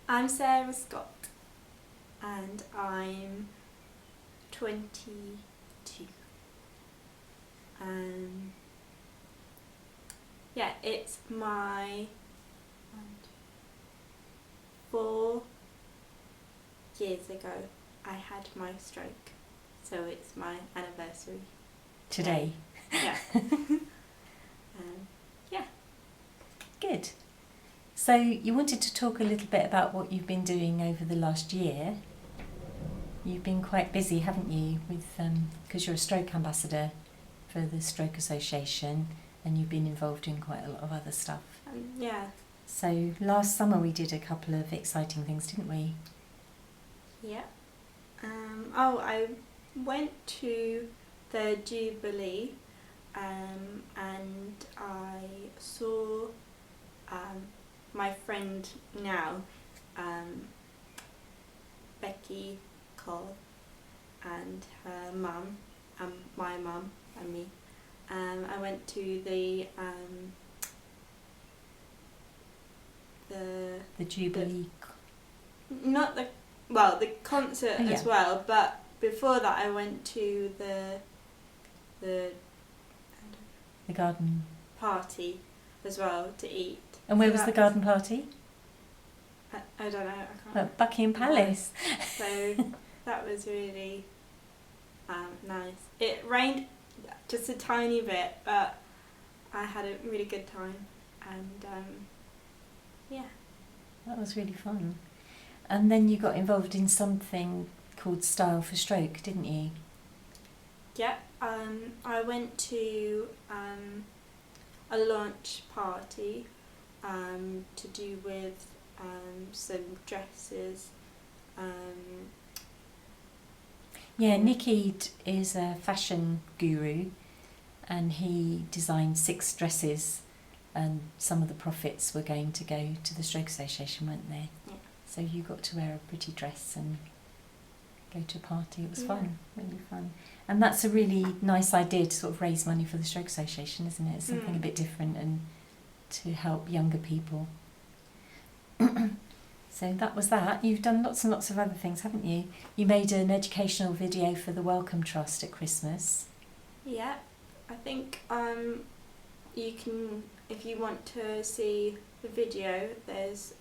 I'm Sarah Scott and I'm 22. Yeah, it's my 4 years ago I had my stroke, so it's my anniversary Today. Yeah. Yeah. Good. So you wanted to talk a little bit about what you've been doing over the last year. You've been quite busy, haven't you, with because you're a stroke ambassador for the Stroke Association, and you've been involved in quite a lot of other stuff. Yeah. So last summer we did a couple of exciting things, didn't we? Yeah. I went to the Jubilee and I saw my friend now, Becky Cole, and her mum, and my mum and me. I went to the Jubilee. not the concert as well, but before that I went to the garden party as well to eat. And where was the garden party? I don't know. I can't. At Buckingham Palace. So that was really nice. It rained just a tiny bit, but I had a really good time, and yeah. That was really fun. And then you got involved in something called Style for Stroke, didn't you? Yeah. I went to a launch party to do with some dresses. Nicky is a fashion guru, and he designed 6 dresses, and some of the profits were going to go to the Stroke Association, weren't they? Yeah. So you got to wear a pretty dress and go to a party. It was fun, really fun. And that's a really nice idea to sort of raise money for the Stroke Association, isn't it? It's something a bit different and to help younger people. So that was that. You've done lots and lots of other things, haven't you? You made an educational video for the Wellcome Trust at Christmas. Yeah, I think you can, if you want to see the video, there's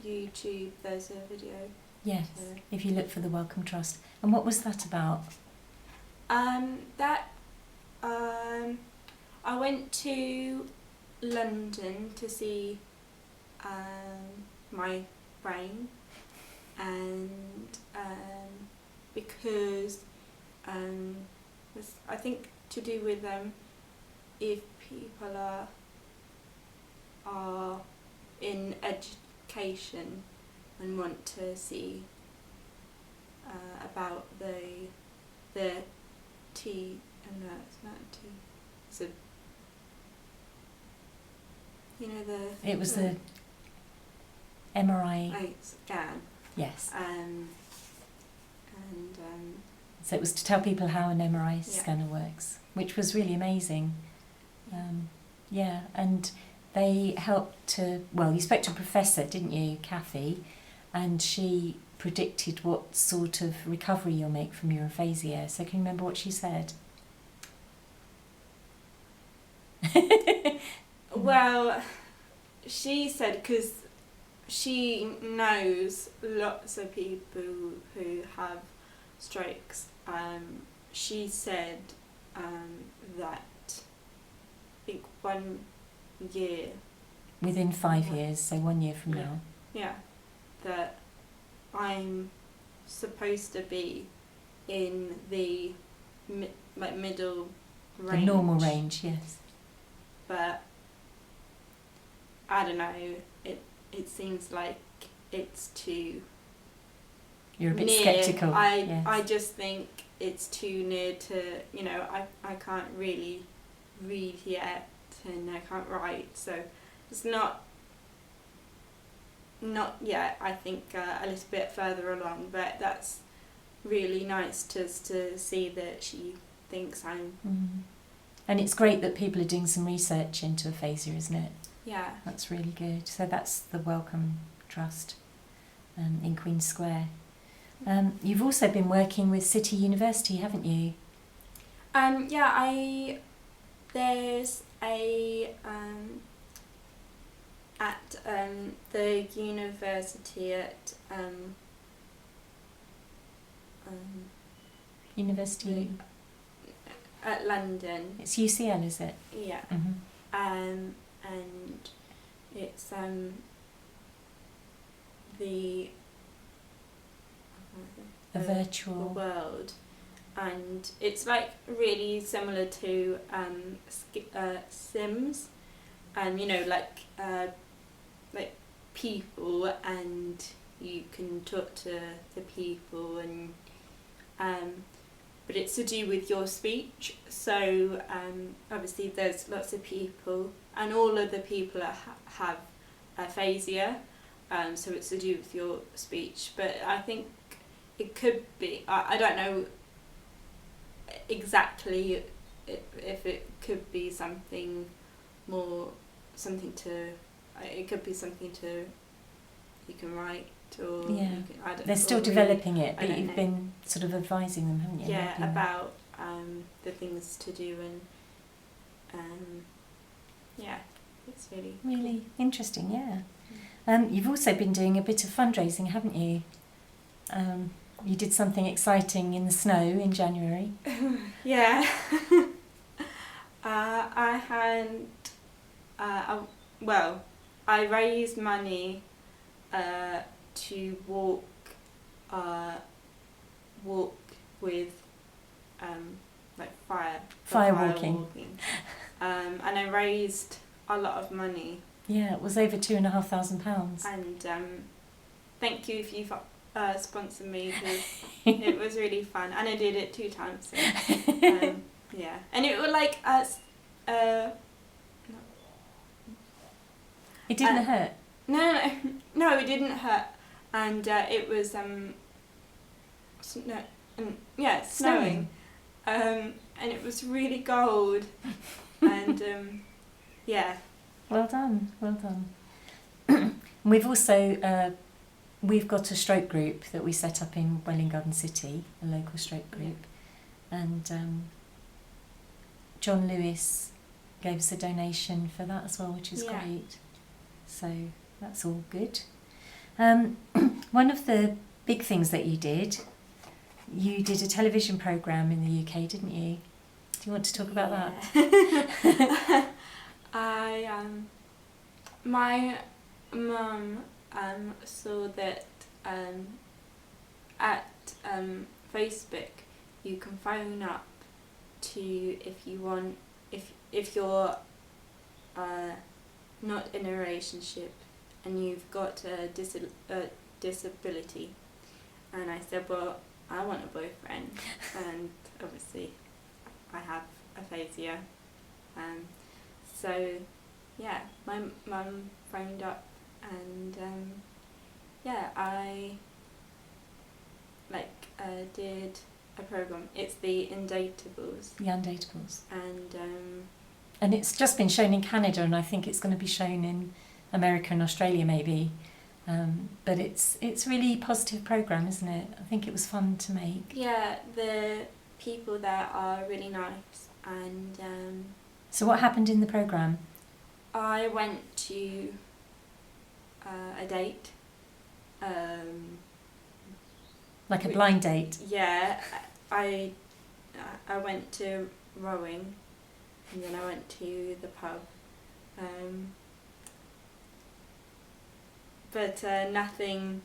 YouTube, there's a video. Yes, if you look for the Wellcome Trust. And what was that about? I went to London to see my brain, and because it's, I think, to do with if people are in education and want to see about the T. No, it's not a T. It's a. You know the. It was the MRI scan. Yes. And so it was to tell people how an MRI scanner works, which was really amazing. And they helped to. Well, you spoke to a professor, didn't you, Kathy? And she predicted what sort of recovery you'll make from your aphasia. So can you remember what she said? Well, she said, because she knows lots of people who have strokes, she said that I think 1 year. Within 5 years, so 1 year from now. Yeah, that I'm supposed to be in the middle range. The normal range, yes. But I don't know, it seems like it's too. You're a bit near. sceptical. I just think it's too near to, I can't really read yet and I can't write, so it's not yet. I think a little bit further along, but that's really nice just to see that she thinks I'm. And it's great that people are doing some research into aphasia, isn't it? Yeah. That's really good. So that's the Wellcome Trust in Queen Square. You've also been working with City University, haven't you? There's a at the university University at London. It's UCL, is it? Yeah. Mm-hmm. And it's the A virtual world, and it's like really similar to Sims, and like people, and you can talk to the people, and but it's to do with your speech. So obviously there's lots of people, and all of the people have aphasia, so it's to do with your speech. But I think it could be, I don't know exactly if it could be something more, it could be something you can write, or yeah. They're still developing it, but you've been sort of advising them, haven't you? Yeah, about the things to do, and yeah, it's really interesting. Yeah. You've also been doing a bit of fundraising, haven't you? You did something exciting in the snow in January. Yeah. I raised money to walk with like fire walking. And I raised a lot of money. Yeah, it was over £2,500. And thank you if you've sponsored me, because it was really fun, and I did it 2 times. So, yeah, and it was like It didn't hurt. No, it didn't hurt, and it was snowing, and it was really cold, and yeah. Well done. We've also we've got a stroke group that we set up in Welwyn Garden City, a local stroke group, and John Lewis gave us a donation for that as well, which is great. So that's all good. One of the big things that you did a television programme in the UK, didn't you? Do you want to talk about that? My mum saw that at Facebook you can phone up to, if you want, if you're not in a relationship and you've got a disability. And I said, well, I want a boyfriend, and obviously I have aphasia. So yeah, my mum phoned up, and I did a program. It's the Undateables. The Undateables. And it's just been shown in Canada, and I think it's going to be shown in America and Australia maybe. But it's a really positive program, isn't it? I think it was fun to make. Yeah, the people there are really nice, and so what happened in the program? I went to a date. Like a blind date? Yeah, I went to rowing, and then I went to the pub. But nothing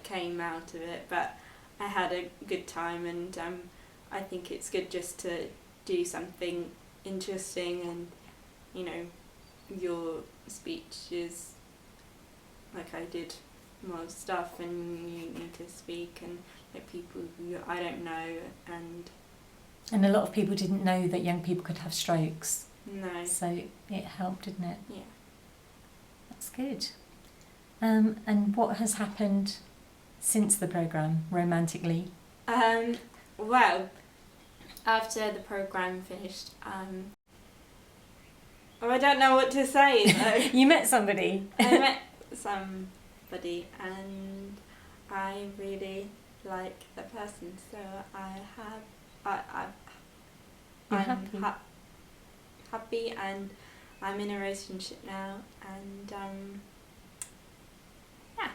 came out of it. But I had a good time, and I think it's good just to do something interesting, and your speech is like, I did more stuff, and you need to speak, and like people who I don't know, and a lot of people didn't know that young people could have strokes. No. So it helped, didn't it? Yeah. That's good. And what has happened since the programme, romantically? Well, after the programme finished, Oh, I don't know what to say though. You met somebody. I met somebody and I really like the person, so You're I'm happy. happy, and I'm in a relationship now, and yeah.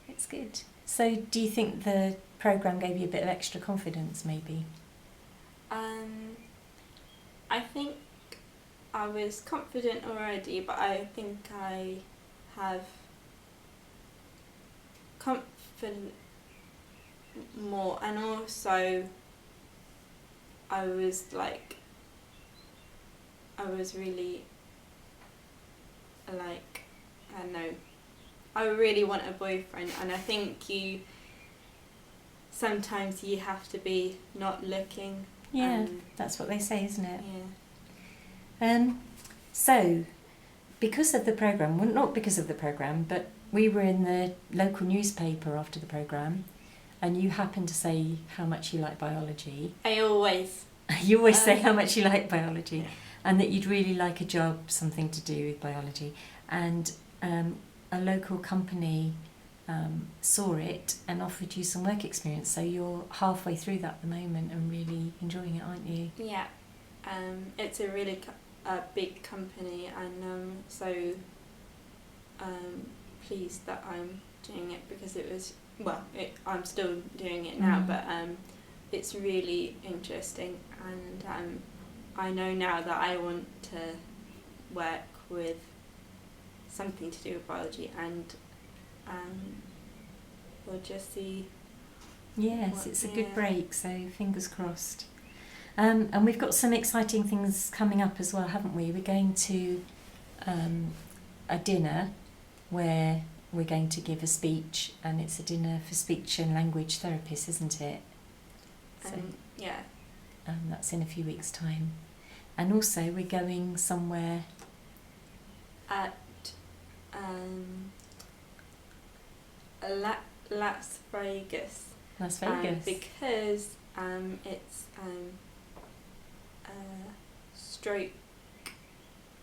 It's good. So do you think the programme gave you a bit of extra confidence maybe? I think I was confident already, but I think I have confident more, and also I was really like, I don't know, I really want a boyfriend, and I think sometimes you have to be not looking. Yeah, that's what they say, isn't it? Yeah. So, because of the programme, well, not because of the programme, but we were in the local newspaper after the programme, and you happened to say how much you like biology. I always. You always say how much you like biology, Yeah. and that you'd really like a job, something to do with biology. And a local company saw it and offered you some work experience, so you're halfway through that at the moment and really enjoying it, aren't you? Yeah. It's a really big company, and so pleased that I'm doing it, because it was, I'm still doing it now, but it's really interesting, and I know now that I want to work with something to do with biology, and we'll just see. Yes, it's a good break, so fingers crossed. And we've got some exciting things coming up as well, haven't we? We're going to a dinner where we're going to give a speech, and it's a dinner for speech and language therapists, isn't it? So Yeah. that's in a few weeks' time. And also we're going somewhere At Las Vegas. Las Vegas. Because it's stroke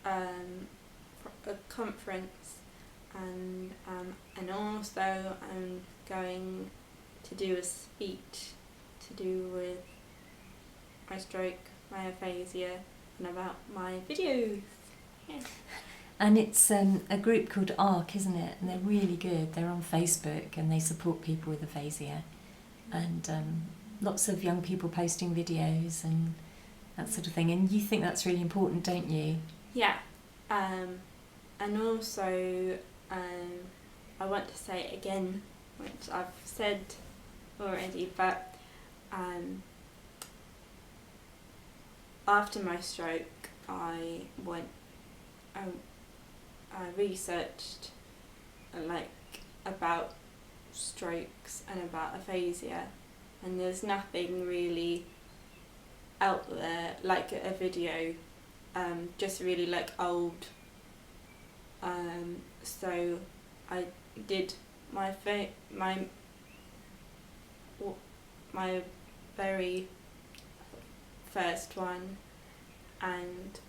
a conference, and also I'm going to do a speech to do with my stroke, my aphasia, and about my videos. Yeah. And it's a group called ARC, isn't it? And they're really good. They're on Facebook and they support people with aphasia. And lots of young people posting videos and that sort of thing. And you think that's really important, don't you? Yeah. And also I want to say it again, which I've said already, but after my stroke I researched about strokes and about aphasia, and there's nothing really out there like a video, just really old. So I did my very first one, and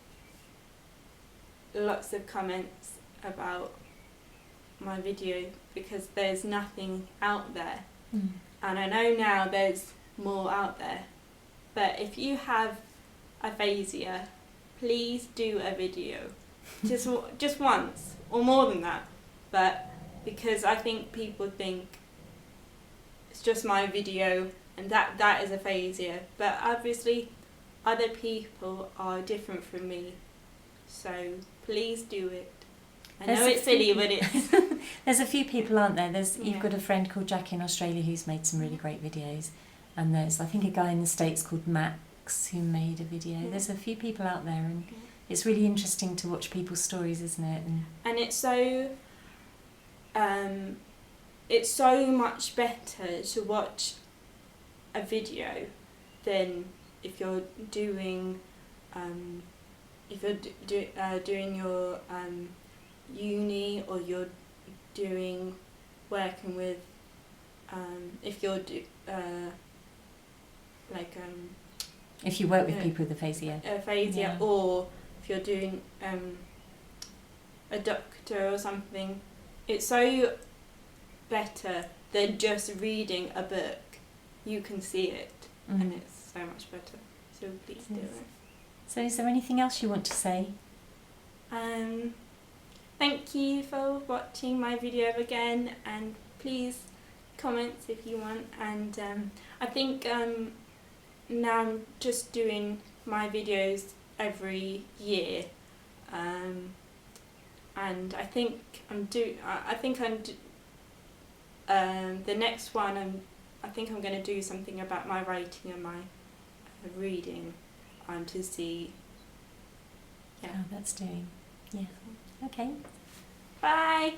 lots of comments about my video, because there's nothing out there. And I know now there's more out there, but if you have aphasia, please do a video, just once or more than that, but because I think people think it's just my video and that is aphasia, but obviously other people are different from me, so please do it. I know it's silly, but it's... There's a few people, aren't there? You've got a friend called Jack in Australia who's made some really great videos, and there's, I think, a guy in the States called Max who made a video. There's a few people out there, and it's really interesting to watch people's stories, isn't it? And it's so much better to watch a video than if you're doing doing your uni, or you're doing working with if you're if you work with people with aphasia, or if you're doing a doctor or something, it's so better than just reading a book. You can see it, and it's so much better. So please do it. So is there anything else you want to say? Thank you for watching my video again, and please comment if you want. And I think now I'm just doing my videos every year, and I think the next one I think I'm going to do something about my writing and my reading, to see how that's doing. Yeah. Okay. Bye.